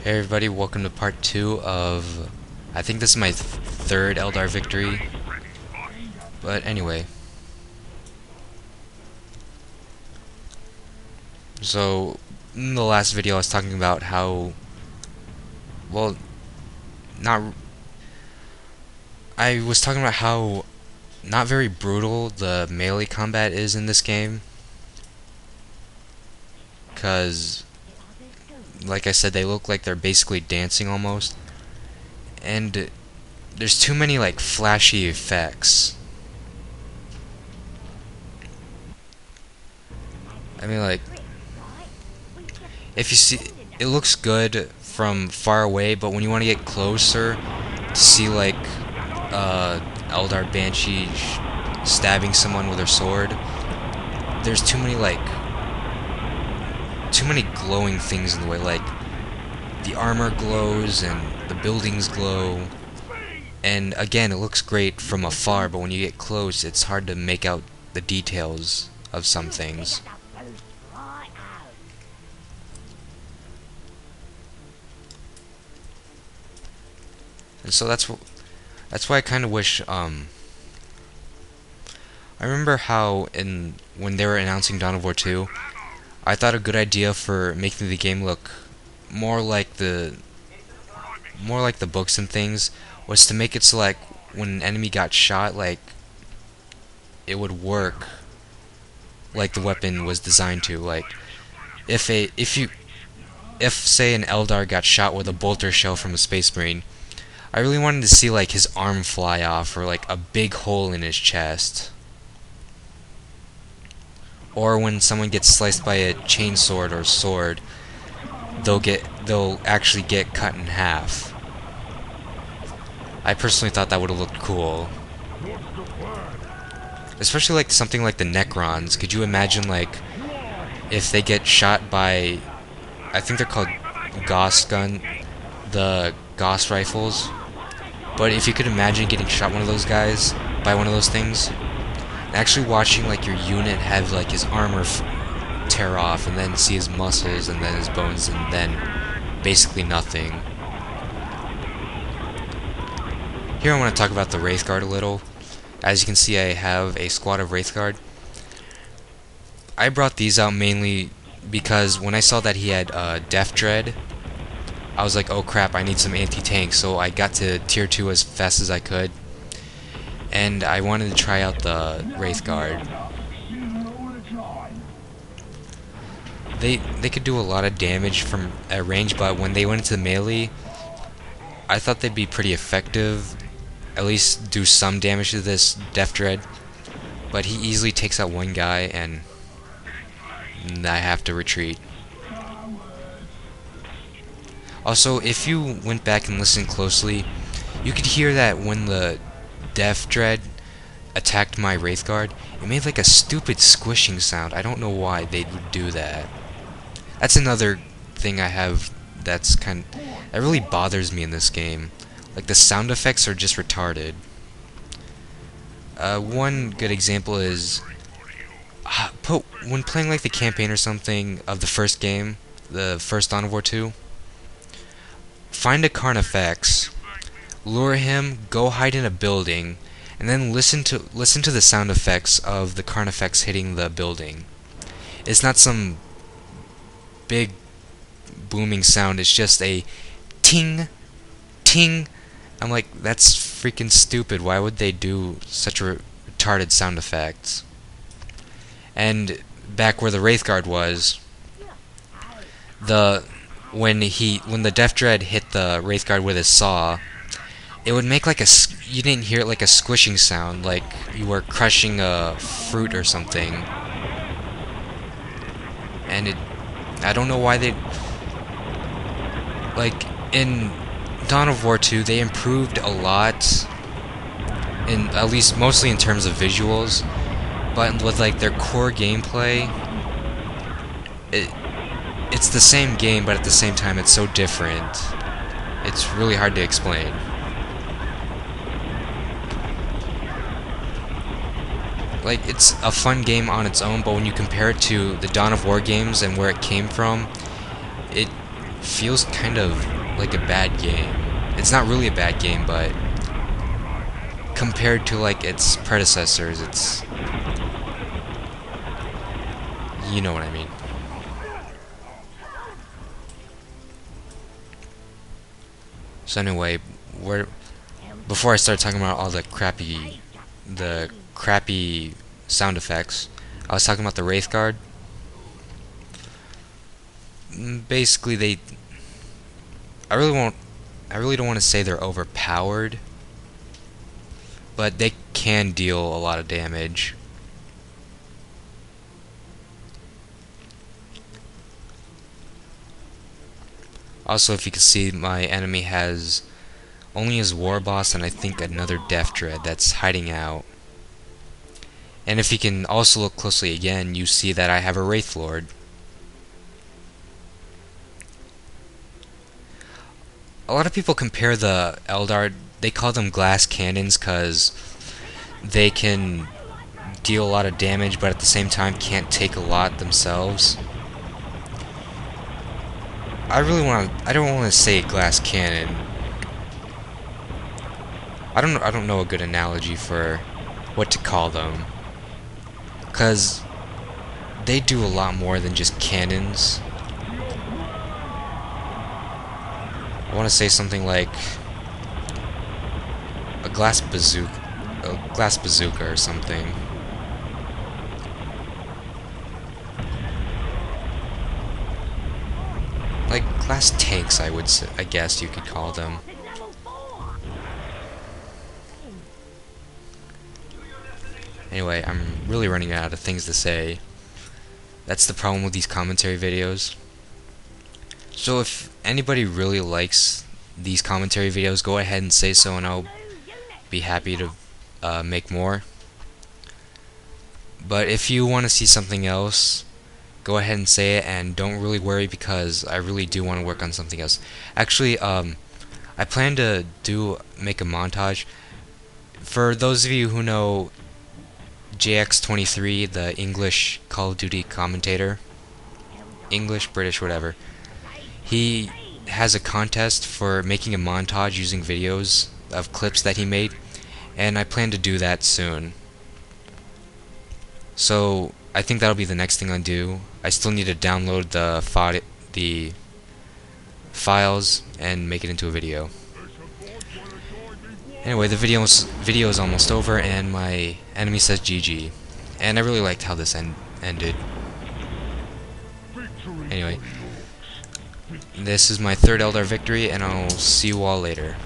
Hey everybody, welcome to part 2 of, I think this is my third Eldar victory, but anyway. So, in the last video I was talking about how, well, not, I was talking about how not very brutal the melee combat is in this game, because, like I said, they look like they're basically dancing almost, and there's too many like flashy effects. I mean, like, if you see, it looks good from far away, but when you want to get closer to see like Eldar Banshee stabbing someone with her sword, there's too many glowing things in the way. Like the armor glows and the buildings glow, and again, it looks great from afar, but when you get close, it's hard to make out the details of some things. And so that's why I kind of wish. I remember how when they were announcing Dawn of War 2, I thought a good idea for making the game look more like the books and things was to make it so like when an enemy got shot, like it would work like the weapon was designed to. Like if say an Eldar got shot with a bolter shell from a Space Marine, I really wanted to see like his arm fly off or like a big hole in his chest. Or when someone gets sliced by a chainsword or sword, they'll actually get cut in half. I personally thought that would have looked cool. Especially like something like the Necrons. Could you imagine like if they get shot by, I think they're called the Gauss rifles. But if you could imagine getting shot one of those guys by one of those things, and actually watching like your unit have like his armor tear off, and then see his muscles, and then his bones, and then basically nothing. Here I want to talk about the Wraith Guard a little. As you can see, I have a squad of Wraith Guard. I brought these out mainly because when I saw that he had Death Dread, I was like, oh crap, I need some anti-tank, so I got to tier 2 as fast as I could. And I wanted to try out the Wraith Guard. They could do a lot of damage from at range, but when they went into melee, I thought they'd be pretty effective. At least do some damage to this Death Dread. But he easily takes out one guy, and I have to retreat. Also, if you went back and listened closely, you could hear that when the Death Dread attacked my Wraith Guard, it made like a stupid squishing sound. I don't know why they would do that. That's another thing I have that really bothers me in this game. Like the sound effects are just retarded. One good example is when playing like the campaign or something of the first game, the first Dawn of War 2, find a Carnifex, lure him, go hide in a building, and then listen to the sound effects of the Carnifex hitting the building. It's not some big booming sound, it's just a ting, ting. I'm like, that's freaking stupid. Why would they do such a retarded sound effect? And back where the Wraith Guard was, when the Death Dread hit the Wraith Guard with his saw, it would make like you didn't hear it like a squishing sound, like you were crushing a fruit or something. And I don't know why they, like in Dawn of War 2, they improved a lot, at least mostly in terms of visuals, but with like their core gameplay, it's the same game, but at the same time it's so different. It's really hard to explain. Like, it's a fun game on its own, but when you compare it to the Dawn of War games and where it came from, feels kind of like a bad game. It's not really a bad game, but compared to like its predecessors, it's, you know what I mean. So anyway, before I start talking about all the crappy sound effects, I was talking about the Wraith Guard. Basically, I really don't want to say they're overpowered, but they can deal a lot of damage. Also, if you can see, my enemy has only his war boss and I think another Death Dread that's hiding out. And if you can also look closely again, you see that I have a Wraith Lord. A lot of people compare the eldar, they call them glass cannons because they can deal a lot of damage but at the same time can't take a lot themselves. I don't want to say glass cannon. I don't know a good analogy for what to call them, cuz they do a lot more than just cannons. I want to say something like a glass bazooka or something. Like glass tanks, I guess you could call them. Anyway, I'm really running out of things to say. That's the problem with these commentary videos. So if anybody really likes these commentary videos, go ahead and say so and I'll be happy to make more. But if you want to see something else, go ahead and say it, and don't really worry because I really do want to work on something else. Actually, I plan to make a montage. For those of you who know JX23, the English Call of Duty commentator, English, British, whatever, he has a contest for making a montage using videos of clips that he made, and I plan to do that soon. So I think that'll be the next thing I do. I still need to download the files and make it into a video. Anyway, the video is almost over, and my enemy says GG. And I really liked how this ended. Anyway, this is my third Eldar victory, and I'll see you all later.